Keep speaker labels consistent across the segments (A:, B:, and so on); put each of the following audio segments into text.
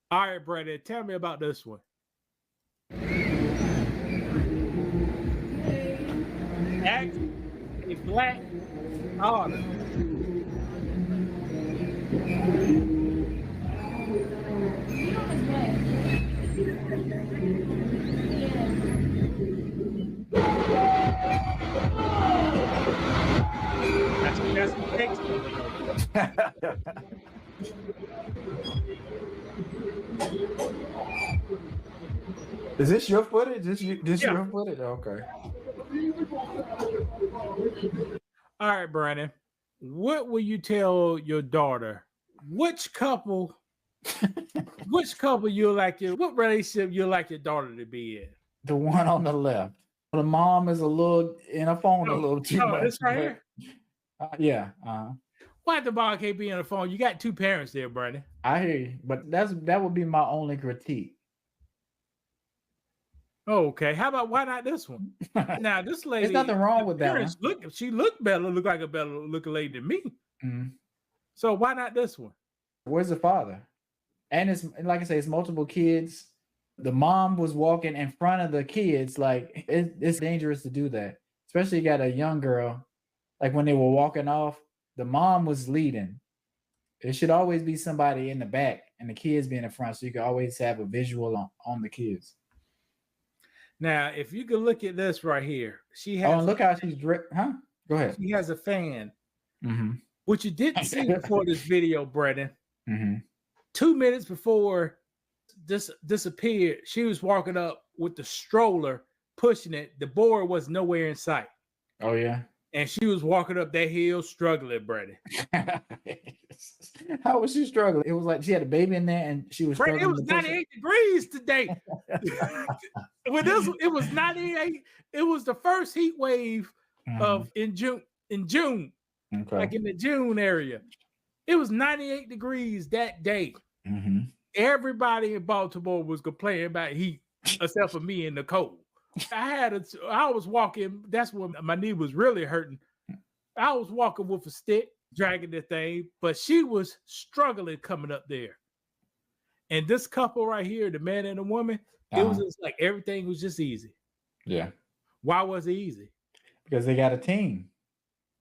A: All right, Brandon, tell me about this one. Ask a black daughter. That's the next one, though.
B: Is this your footage? This
A: Yeah.
B: your footage? Okay.
A: All right, Brandon. What will you tell your daughter? Which couple you like what relationship you like your daughter to be in?
B: The one on the left. The mom is a little in a phone a little too
A: Oh,
B: much.
A: this right
B: but,
A: here.
B: Yeah.
A: Why the mom can't be on the phone? You got two parents there, Brandon.
B: I hear you, but that would be my only critique.
A: Oh, okay. How about why not this one? Now this lady,
B: there's nothing wrong with that one.
A: She looked better, look like a better looking lady than me.
B: Mm-hmm.
A: So why not this one?
B: Where's the father? And it's like I say, it's multiple kids. The mom was walking in front of the kids. Like it's dangerous to do that, especially you got a young girl. Like when they were walking off, the mom was leading. It should always be somebody in the back and the kids be in the front, so you can always have a visual on the kids.
A: Now, if you can look at this right here, she has.
B: Oh, and look how she's dressed, huh? Go ahead.
A: She has a fan.
B: Mm-hmm.
A: Which you didn't see before this video, Brendan.
B: Mm-hmm.
A: 2 minutes before this disappeared, she was walking up with the stroller, pushing it. The board was nowhere in sight.
B: Oh yeah.
A: And she was walking up that hill struggling, Brendan.
B: How was she struggling? It was like she had a baby in there and she was struggling.
A: It was 98 degrees today. It was 98. It was the first heat wave of in June. Okay. Like in the June area. It was 98 degrees that day.
B: Mm-hmm.
A: Everybody in Baltimore was complaining about heat, except for me in the cold. I was walking. That's when my knee was really hurting. I was walking with a stick, dragging the thing, but she was struggling coming up there. And this couple right here, the man and the woman, it was just like everything was just easy.
B: Yeah.
A: Why was it easy?
B: Because they got a team.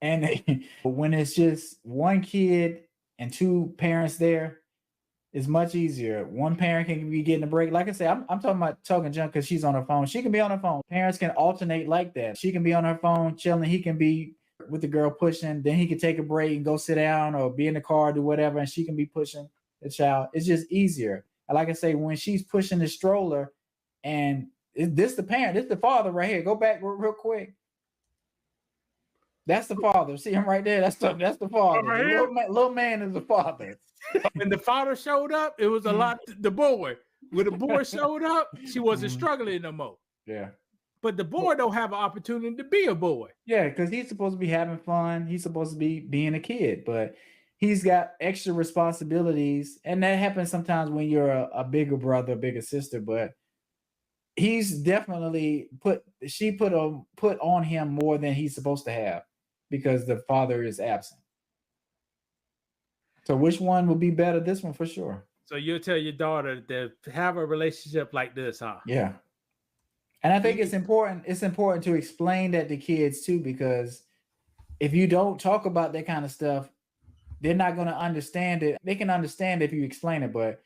B: And when it's just one kid and two parents there, it's much easier. One parent can be getting a break. Like I said, I'm talking about talking junk because she's on her phone. She can be on her phone. Parents can alternate like that. She can be on her phone chilling. He can be with the girl pushing. Then he can take a break and go sit down or be in the car, do whatever, and she can be pushing the child. It's just easier. And like I say, when she's pushing the stroller, and this the parent, this the father right here. Go back real quick. That's the father. See him right there? That's the father.
A: Right
B: the little man is the father.
A: When the father showed up, it was a lot. The boy. When the boy showed up, she wasn't struggling no more.
B: Yeah.
A: But the boy don't have an opportunity to be a boy.
B: Yeah, because he's supposed to be having fun. He's supposed to be being a kid, but he's got extra responsibilities. And that happens sometimes when you're a bigger brother, bigger sister, but he's definitely put on him more than he's supposed to have because the father is absent. So which one would be better? This one for sure.
A: So you'll tell your daughter to have a relationship like this, huh?
B: Yeah. And I think it's important to explain that to kids too, because if you don't talk about that kind of stuff, they're not going to understand it. They can understand if you explain it, but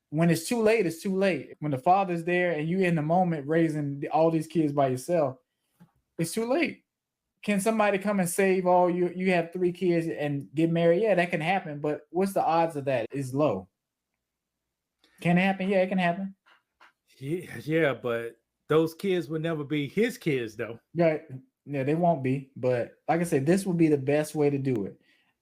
B: when it's too late, it's too late. When the father's there and you're in the moment raising all these kids by yourself, it's too late. Can somebody come and save all you have 3 kids and get married? Yeah, that can happen, but what's the odds of that? It's low. Can it happen? Yeah, it can happen.
A: Yeah, but those kids will never be his kids though.
B: Yeah, they won't be. But like I said, this would be the best way to do it.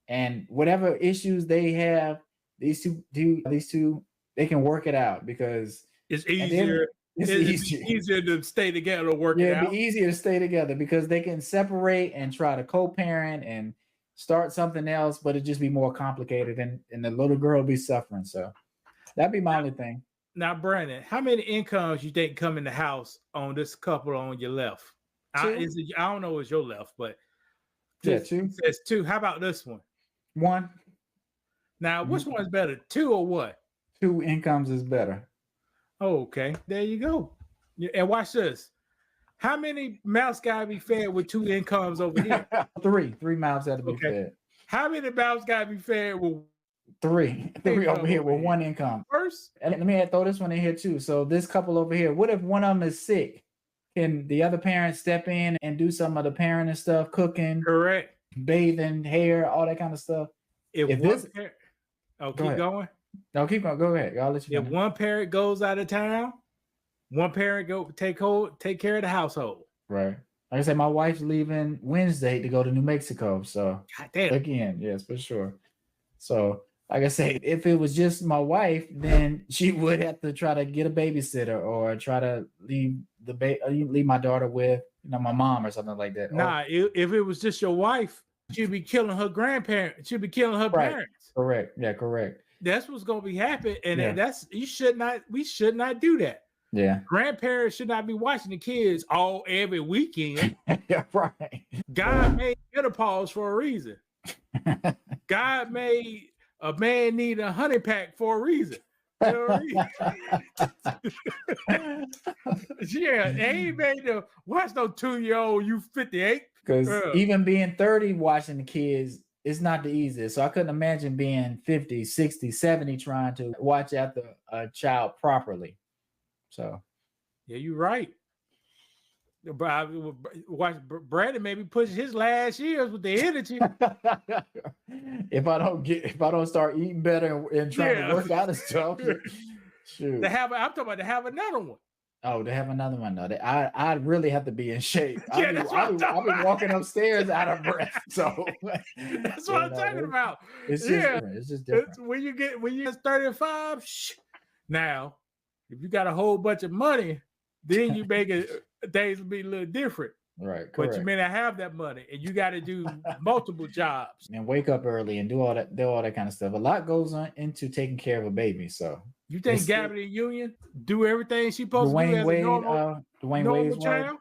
B: And whatever issues they have, these two, they can work it out because
A: it's easier. It's easier to stay together or work it out.
B: It'd be easier to stay together because they can separate and try to co-parent and start something else, but it'd just be more complicated and the little girl will be suffering. So that'd be my only thing.
A: Now, Brandon, how many incomes you think come in the house on this couple on your left? I don't know it's your left, but
B: yeah, 2.
A: It says 2. How about this one?
B: 1.
A: Now, which one's better, 2 or what?
B: 2 incomes is better.
A: Oh, okay. There you go. And watch this. How many mouths gotta be fed with 2 incomes over here?
B: 3 mouths had to be
A: Okay.
B: fed.
A: How many mouths gotta be fed with
B: 3 over here with 1 income.
A: First,
B: and let me throw this one in here too. So this couple over here, what if one of them is sick? Can the other parent step in and do some of the parenting stuff, cooking,
A: correct.
B: bathing, hair, all that kind of stuff?
A: If
B: If
A: one
B: this-
A: parent,
B: Go
A: keep
B: ahead.
A: going.
B: No, keep going. Go ahead. I'll let you
A: If
B: finish.
A: one parent goes out of town, one parent go take care of the household.
B: Right. Like I said, my wife's leaving Wednesday to go to New Mexico. So
A: God damn.
B: again, yes, for sure. So like I say, if it was just my wife, then she would have to try to get a babysitter or try to leave my daughter with, my mom or something like that.
A: Nah, if it was just your wife, she'd be killing her grandparents. She'd be killing her
B: Right.
A: parents.
B: Correct. Yeah, correct.
A: That's what's gonna be happening, and
B: Yeah.
A: that's we should not do that.
B: Yeah.
A: Grandparents should not be watching the kids every weekend.
B: Yeah, right.
A: God made menopause for a reason. God made a man need a honey pack for a reason. You know what I mean? Yeah, they ain't made to watch no 2-year-old, you 58.
B: Because
A: Yeah.
B: even being 30 watching the kids, it's not the easiest. So I couldn't imagine being 50, 60, 70 trying to watch after a child properly. So
A: Yeah, you're right. But watch Brandon maybe push his last years with the energy.
B: if I don't start eating better and trying to work out and stuff, shoot.
A: I'm talking about to have another one.
B: Oh, to have another one. No, I'd really have to be in shape.
A: Yeah,
B: I've been walking upstairs out of breath. So
A: that's what I'm talking about.
B: It's just different. It's just different.
A: When you're 35, now if you got a whole bunch of money, then you make it things will be a little different.
B: Right.
A: But you may not have that money and you got to do multiple jobs.
B: And wake up early and do all that kind of stuff. A lot goes on into taking care of a baby. So
A: you think Gabby and Union do everything she's supposed to do as a normal
B: Wade's
A: child?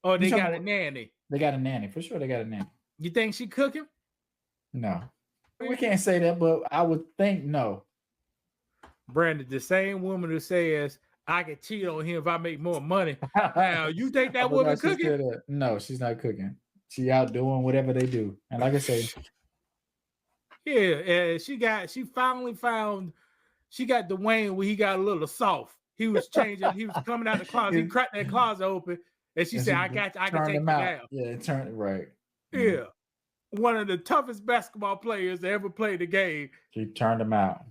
A: Or they got a nanny?
B: They got a nanny. For sure they got a nanny.
A: You think she cooking?
B: No. We can't say that, but I would think no.
A: Brandon, the same woman who says, I can cheat on him if I make more money. Now, you think that woman cooking?
B: No, she's not cooking. She out doing whatever they do. And like I say,
A: yeah, she finally found she got Dwayne where he got a little soft. He was changing, he was coming out the closet, he cracked that closet open, and she said, I can take him out.
B: Yeah, it turned right.
A: Yeah. One of the toughest basketball players to ever play the game.
B: She turned him out.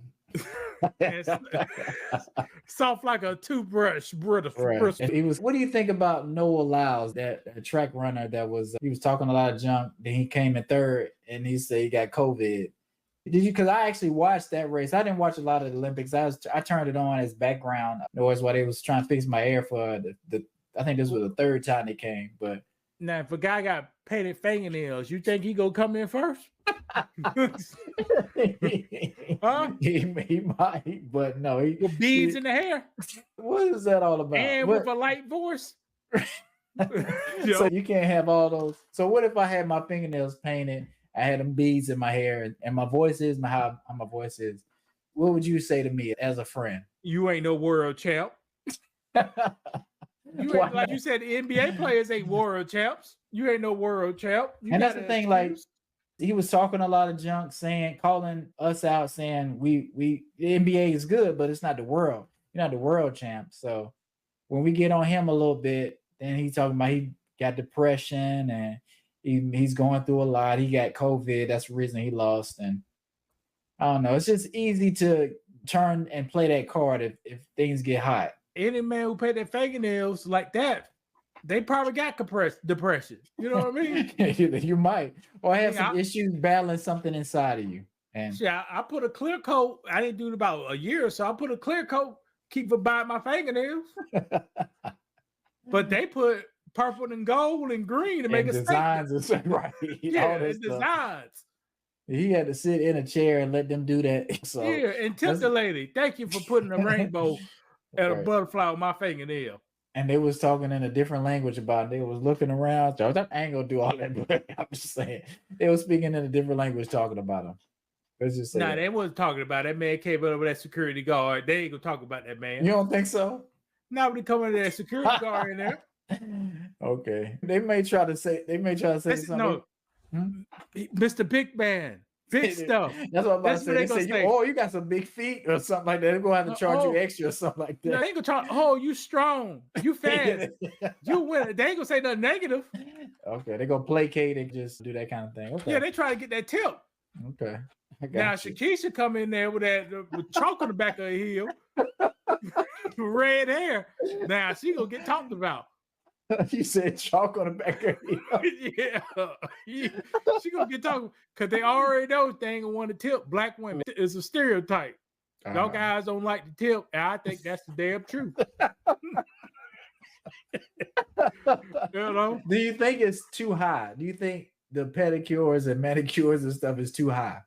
A: Soft like a toothbrush.
B: Right. What do you think about Noah Lyles, that track runner he was talking a lot of junk, then he came in third and he said he got COVID. Did you? Because I actually watched that race. I didn't watch a lot of the Olympics. I turned it on as background noise while they was trying to fix my air for the I think this was the third time they came. But
A: now if a guy got painted fingernails, you think he gonna come in first? Huh?
B: He might, but no.
A: With beads in the hair.
B: What is that all about?
A: And with a light voice.
B: So you can't have all those. So what if I had my fingernails painted? I had them beads in my hair, and my voice is how my voice is. What would you say to me as a friend?
A: You ain't no world champ. You ain't, like you said, the NBA players ain't world champs. You ain't no world champ.
B: And that's the thing, like he was talking a lot of junk, calling us out, saying the NBA is good, but it's not the world. You're not the world champ. So when we get on him a little bit, then he's talking about he got depression and he's going through a lot. He got COVID. That's the reason he lost. And I don't know. It's just easy to turn and play that card if things get hot.
A: Any man who paid their fingernails like that, they probably got depression. You know what I mean?
B: You might. Or have some issues battling something inside of you. And
A: I put a clear coat. I didn't do it about a year or so. I put a clear coat, keep from biting my fingernails. But they put purple and gold and green to make a
B: designs. Right.
A: Yeah, designs.
B: He had to sit in a chair and let them do that. So
A: yeah, and tip the lady, thank you for putting a rainbow and a butterfly on my fingernail.
B: And they was talking in a different language about it. They was looking around. I ain't gonna do all that, but I'm just saying they was speaking in a different language talking about them. Let's just say
A: Nah,
B: that.
A: they wasn't talking about that man came over that security guard. They ain't gonna talk about that man.
B: You don't think so?
A: Nobody coming to that security guard in there.
B: Okay. They may try to say something.
A: No,
B: Hmm?
A: Mr. Big Man, big stuff.
B: That's what I'm about
A: That's
B: to say.
A: what
B: They
A: they gonna
B: say,
A: say.
B: you got some big feet or something like that. They're gonna have to charge you extra or something like
A: No,
B: that.
A: they ain't gonna try. Oh, you strong, you fast, you win. They ain't gonna say nothing negative.
B: Okay, they're gonna placate and just do that kind of thing. Okay.
A: Yeah, they try to get that tip.
B: Okay.
A: Now Shakisha come in there with that with chalk on the back of her heel, red hair. Now she gonna get talked about.
B: You said chalk on the back of your heel.
A: Yeah. She gonna get talked because they already know they ain't gonna want to tip black women. It's a stereotype. Y'all guys don't like to tip, and I think that's the damn truth. You know?
B: Do you think it's too high? Do you think the pedicures and manicures and stuff is too high?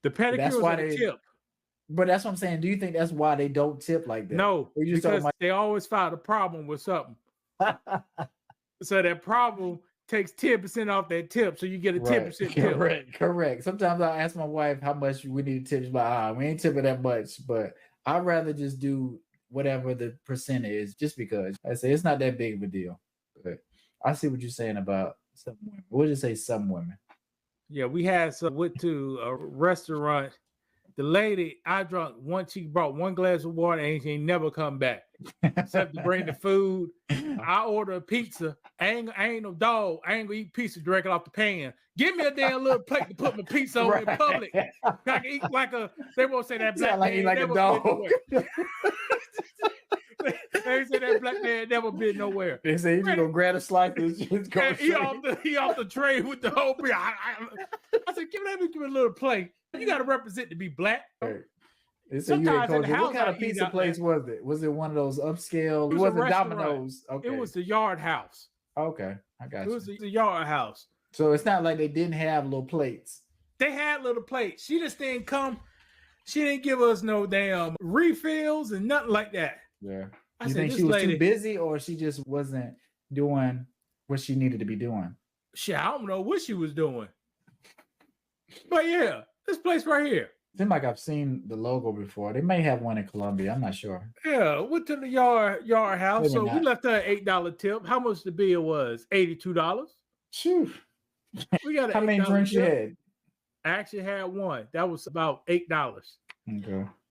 A: The pedicures are the tip.
B: But that's what I'm saying. Do you think that's why they don't tip like that?
A: No, because they always find a problem with something. So that problem takes 10% off that tip, so you get a 10% tip.
B: Correct. Sometimes I ask my wife how much we need to tip. She's like, we ain't tipping that much, but I'd rather just do whatever the percent is, just because I say it's not that big of a deal. But I see what you're saying about some women. We'll just say some women.
A: Yeah, we went to a restaurant. The lady I drunk once, she brought one glass of water and she ain't never come back. Except to bring the food. I order a pizza. I ain't no dog. I ain't gonna eat pizza directly off the pan. Give me a damn little plate to put my pizza on in public. I can eat like they won't say that black man
B: like
A: never
B: a dog.
A: They say that black man never been nowhere.
B: They say you just gonna grab a slice and just go.
A: He off the tray with the whole beer. I said, give me a little plate. You gotta represent to be black.
B: Right. Sometimes in the house, what kind of pizza place was it? Was it one of those upscale? It wasn't Domino's. Okay.
A: It was the Yard House.
B: Okay, I got you.
A: It was the Yard House.
B: So it's not like they didn't have little plates.
A: They had little plates. She just didn't come. She didn't give us no damn refills and nothing like that.
B: Yeah.
A: I
B: said, think she was too busy, or she just wasn't doing what she needed to be doing?
A: Shit, I don't know what she was doing. But yeah, this place right here.
B: Seems like I've seen the logo before. They may have one in Columbia. I'm not sure.
A: Yeah, went to the yard house.
B: Maybe
A: so
B: not.
A: We left her an $8 tip. How much the bill was? $82.
B: Phew.
A: We got
B: how many drinks you had?
A: I actually had one. That was about $8.
B: Okay.